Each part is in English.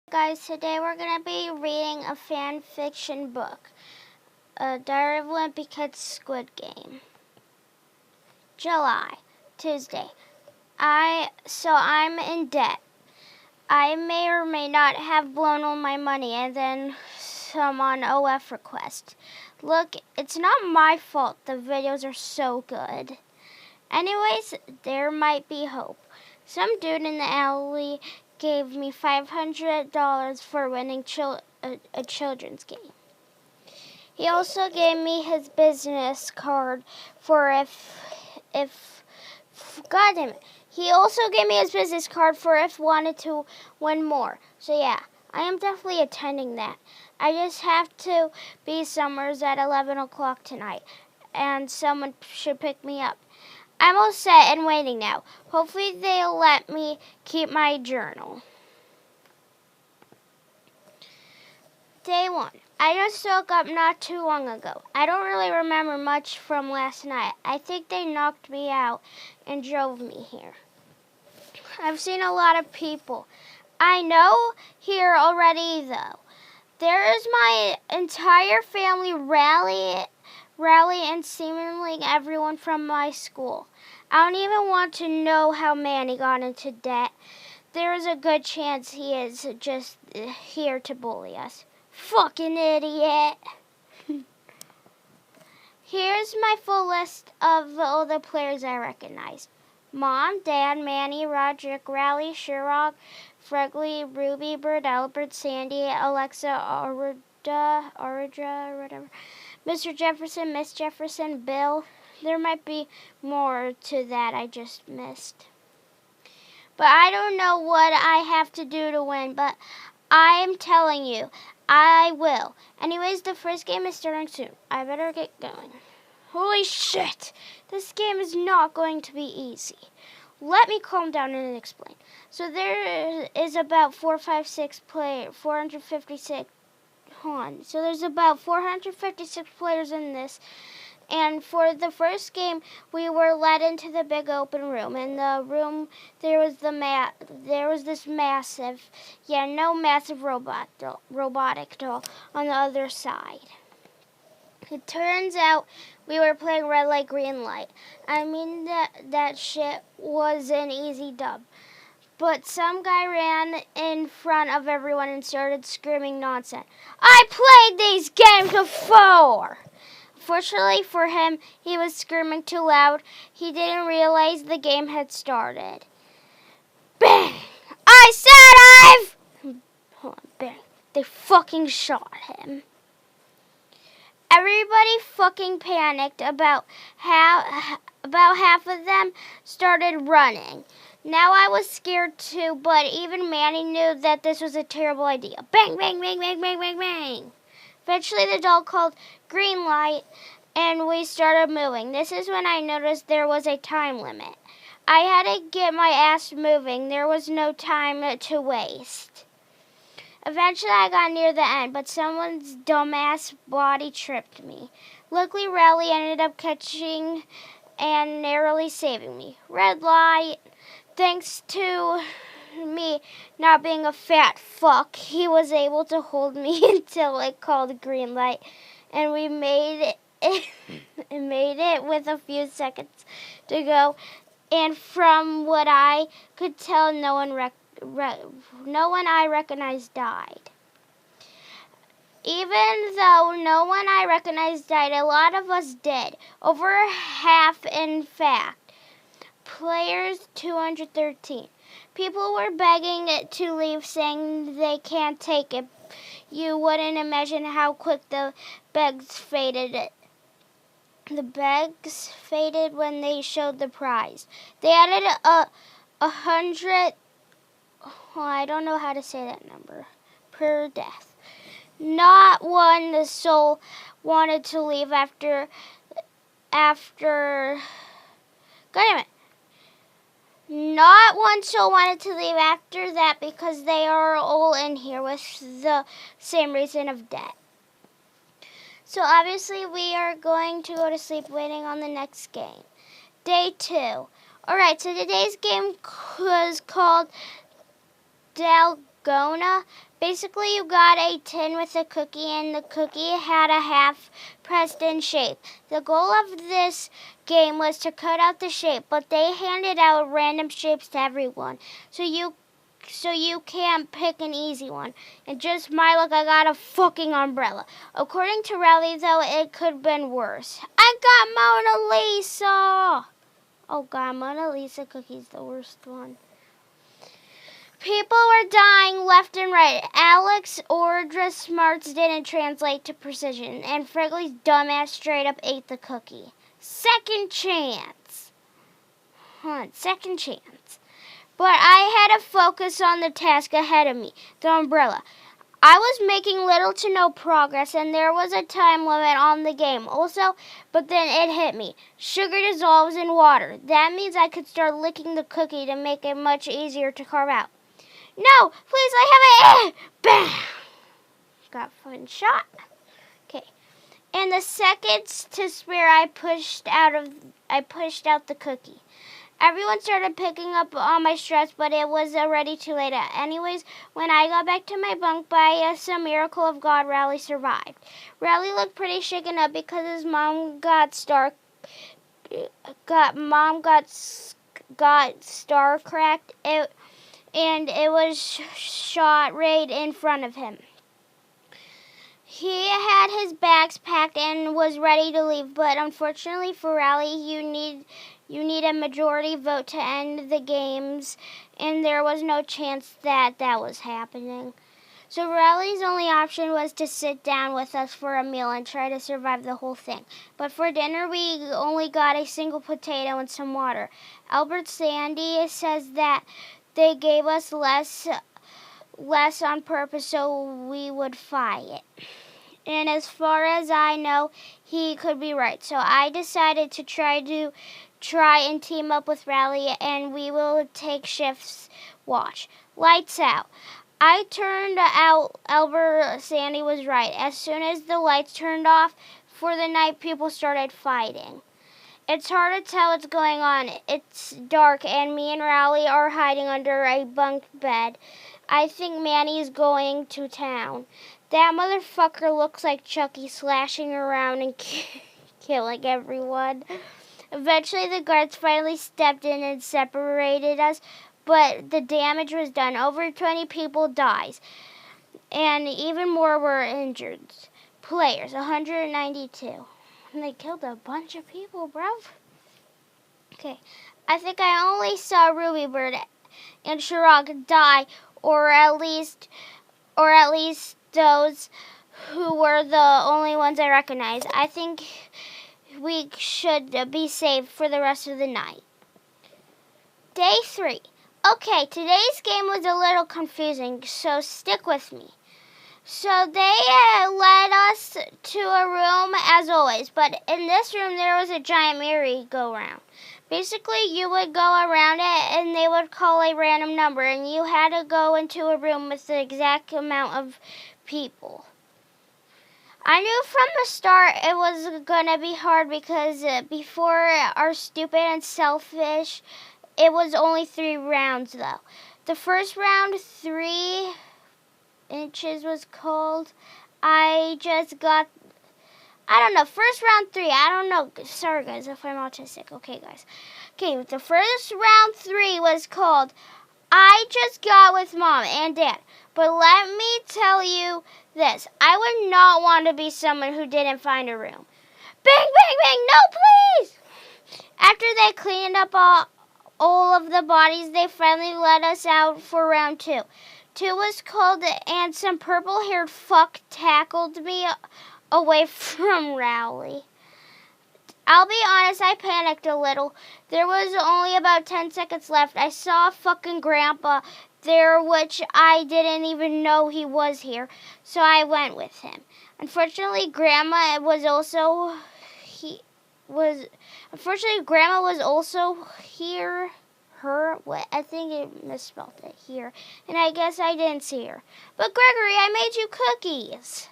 Guys, today we're going to be reading a fan fiction book, Diary of a Wimpy Kid's Squid Game. July, Tuesday. I'm in debt. I may or may not have blown all my money and then some on OF request. Look, it's not my fault the videos are so good. Anyways, there might be hope. Some dude in the alley gave me $500 for winning a children's game. He also gave me his business card for if God damn it. He also gave me his business card for if wanted to win more. So yeah, I am definitely attending that. I just have to be somewhere at 11 o'clock tonight, and someone should pick me up. I'm all set and waiting now. Hopefully they'll let me keep my journal. Day 1. I just woke up not too long ago. I don't really remember much from last night. I think they knocked me out and drove me here. I've seen a lot of people. I know here already though. There is my entire family rally and seemingly everyone from my school. I don't even want to know how Manny got into debt. There is a good chance he is just here to bully us. Fucking idiot. Here's my full list of all the players I recognize. Mom, Dad, Manny, Roderick, Rally, Sherrock, Fregley, Ruby, Bird, Albert, Sandy, Alexa, Aridra, or whatever. Mr. Jefferson, Miss Jefferson, Bill. There might be more to that I just missed. But I don't know what I have to do to win, but I am telling you, I will. Anyways, the first game is starting soon. I better get going. Holy shit! This game is not going to be easy. Let me calm down and explain. So there is about 456 So there's about 456 players in this. And for the first game, we were led into the big open room. In the room, there was this massive, massive robotic doll on the other side. It turns out we were playing red light, green light. I mean, that shit was an easy dub. But some guy ran in front of everyone and started screaming nonsense. I played these games before! Fortunately for him, he was screaming too loud. He didn't realize the game had started. Bang! I said Hold on, bang. They fucking shot him. Everybody fucking panicked. About half of them started running. Now I was scared too, but even Manny knew that this was a terrible idea. Bang, bang, bang, bang, bang, bang, bang. Eventually the doll called green light and we started moving. This is when I noticed there was a time limit. I had to get my ass moving. There was no time to waste. Eventually I got near the end, but someone's dumbass body tripped me. Luckily Rally ended up catching and narrowly saving me. Red light. Thanks to me not being a fat fuck, he was able to hold me until it called green light, and we made it with a few seconds to go. And from what I could tell, no one I recognized died. Even though no one I recognized died, a lot of us did. Over half, in fact. Players 213. People were begging to leave, saying they can't take it. You wouldn't imagine how quick the begs faded. The begs faded when they showed the prize. They added 100. I don't know how to say that number. Per death. Not one soul wanted to leave after. God damn it. Not one soul wanted to leave after that because they are all in here with the same reason of debt. So obviously we are going to go to sleep waiting on the next game. Day 2. Alright, so today's game was called gonna. Basically, you got a tin with a cookie, and the cookie had a half pressed in shape. The goal of this game was to cut out the shape, but they handed out random shapes to everyone. So you can't pick an easy one. And just my luck, I got a fucking umbrella. According to Rally, though, it could have been worse. I got Mona Lisa! Oh god, Mona Lisa cookie's the worst one. People were dying left and right. Alex Ordra's smarts didn't translate to precision, and Frigley's dumbass straight up ate the cookie. Second chance. Second chance. But I had to focus on the task ahead of me, the umbrella. I was making little to no progress, and there was a time limit on the game also, but then it hit me. Sugar dissolves in water. That means I could start licking the cookie to make it much easier to carve out. No, please, I have it. Bam! Got fucking shot. Okay. In the seconds to spare, I pushed out the cookie. Everyone started picking up on my stress, but it was already too late. Anyways, when I got back to my bunk, by some miracle of God, Rally survived. Rally looked pretty shaken up because his mom got star cracked. And it was shot right in front of him. He had his bags packed and was ready to leave, but unfortunately for Rally, you need a majority vote to end the games, and there was no chance that was happening. So Rally's only option was to sit down with us for a meal and try to survive the whole thing. But for dinner, we only got a single potato and some water. Albert Sandy says that they gave us less on purpose so we would fight. And as far as I know, he could be right. So I decided to try and team up with Rally, and we will take shifts. Watch. Lights out. I turned out Albert Sandy was right. As soon as the lights turned off for the night, people started fighting. It's hard to tell what's going on. It's dark, and me and Rally are hiding under a bunk bed. I think Manny's going to town. That motherfucker looks like Chucky, slashing around and killing everyone. Eventually, the guards finally stepped in and separated us, but the damage was done. Over 20 people died, and even more were injured. Players, 192. And they killed a bunch of people, bro. Okay, I think I only saw Ruby Bird and Shirag die, or at least those who were the only ones I recognized. I think we should be safe for the rest of the night. Day 3. Okay, today's game was a little confusing, so stick with me. So they led us to a room as always, but in this room there was a giant merry-go-round. Basically, you would go around it and they would call a random number, and you had to go into a room with the exact amount of people. I knew from the start it was going to be hard because before our stupid and selfish, it was only 3 rounds though. The first round, 3 inches was called. First round 3, I don't know. Sorry guys if I'm autistic. Okay guys. Okay, the first round 3 was called I Just Got With Mom and Dad. But let me tell you this. I would not want to be someone who didn't find a room. Bang, bang, bang, no please! After they cleaned up all of the bodies, they finally let us out for round 2. 2 was called, and some purple-haired fuck tackled me away from Rowley. I'll be honest, I panicked a little. There was only about 10 seconds left. I saw fucking Grandpa there, which I didn't even know he was here, so I went with him. Unfortunately, Grandma was also here. I think it misspelled it here, and I guess I didn't see her. But Gregory, I made you cookies.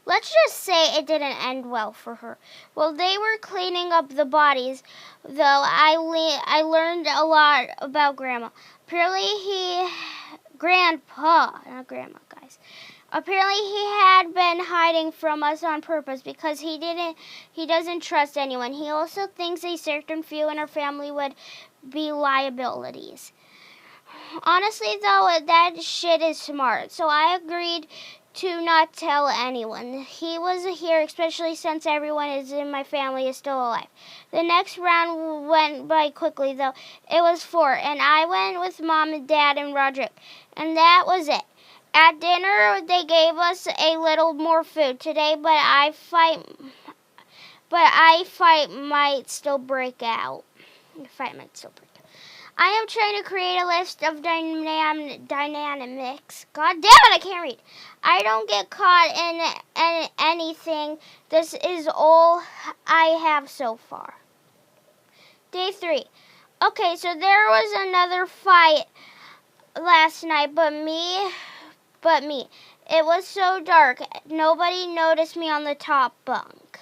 Let's just say it didn't end well for her. While they were cleaning up the bodies, though, I learned a lot about Grandma. Apparently, Grandpa, not Grandma, guys. Apparently he had been hiding from us on purpose because he doesn't trust anyone. He also thinks a certain few in our family would be liabilities. Honestly, though, that shit is smart. So I agreed to not tell anyone. He was here, especially since everyone in my family is still alive. The next round went by quickly, though. It was 4, and I went with Mom and Dad and Roderick, and that was it. At dinner, they gave us a little more food today, but I fight might still break out. I am trying to create a list of dynamics. God damn it, I can't read. I don't get caught in anything. This is all I have so far. Day 3. Okay, so there was another fight last night, but me. It was so dark, nobody noticed me on the top bunk.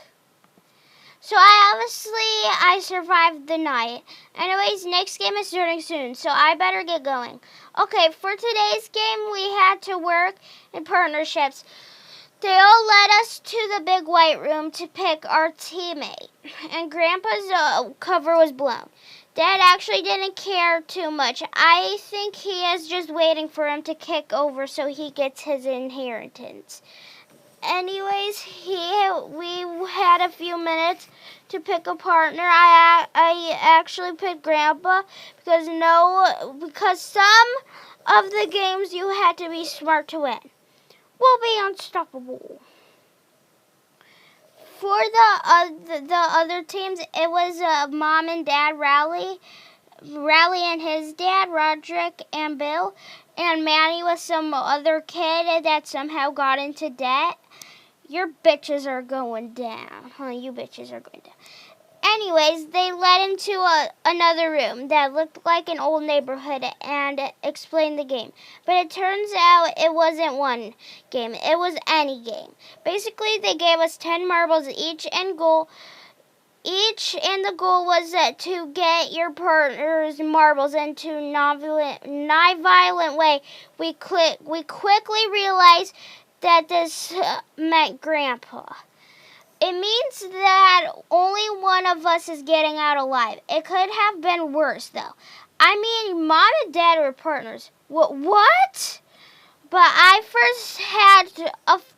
So I survived the night. Anyways, next game is starting soon, so I better get going. Okay, for today's game, we had to work in partnerships. They all led us to the big white room to pick our teammate, and Grandpa's cover was blown. Dad actually didn't care too much. I think he is just waiting for him to kick over so he gets his inheritance. Anyways, we had a few minutes to pick a partner. I actually picked Grandpa because some of the games you had to be smart to win. We'll be unstoppable. For the other teams, it was Mom and Dad, Rally and his dad, Roderick and Bill, and Manny with some other kid that somehow got into debt. Your bitches are going down. You bitches are going down. Anyways, they led into another room that looked like an old neighborhood and explained the game. But it turns out it wasn't one game. It was any game. Basically, they gave us 10 marbles each, and the goal was to get your partner's marbles into a non-violent way. We quickly realized that this meant Grandpa. It means that only one of us is getting out alive. It could have been worse, though. I mean, Mom and Dad were partners. What? But I first had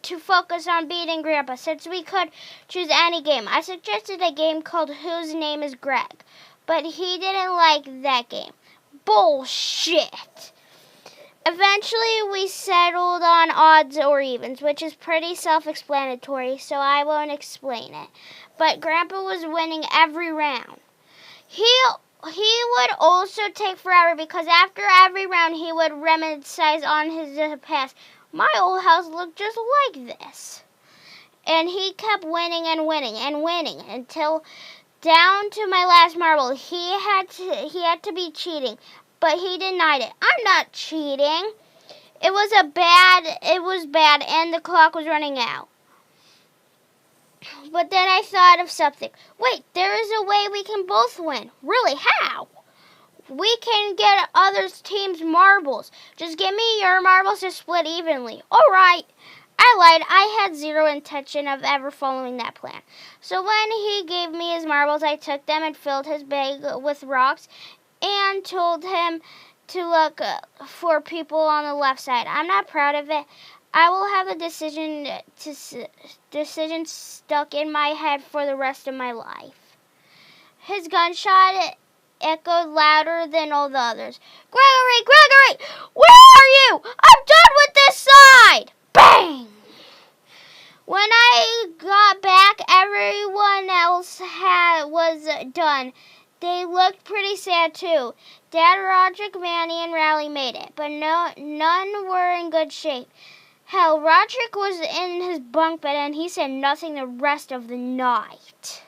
to focus on beating Grandpa, since we could choose any game. I suggested a game called Whose Name is Greg, but he didn't like that game. Bullshit. Eventually, we settled on odds or evens, which is pretty self-explanatory, so I won't explain it. But Grandpa was winning every round. He would also take forever because after every round, he would reminisce on his past. My old house looked just like this. And he kept winning and winning and winning until down to my last marble. He had to be cheating. But he denied it. I'm not cheating. It was bad, and the clock was running out. But then I thought of something. Wait, there is a way we can both win. Really, how? We can get other teams' marbles. Just give me your marbles to split evenly. All right. I lied. I had zero intention of ever following that plan. So when he gave me his marbles, I took them and filled his bag with rocks and told him to look for people on the left side. I'm not proud of it. I will have a decision stuck in my head for the rest of my life. His gunshot echoed louder than all the others. Gregory, where are you? I'm done with this side! Bang! When I got back, everyone else was done. They looked pretty sad, too. Dad, Roderick, Manny, and Rally made it, but none were in good shape. Hell, Roderick was in his bunk bed, and he said nothing the rest of the night.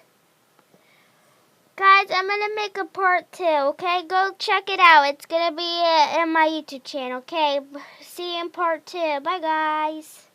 Guys, I'm going to make a part 2, okay? Go check it out. It's going to be in my YouTube channel, okay? See you in part 2. Bye, guys.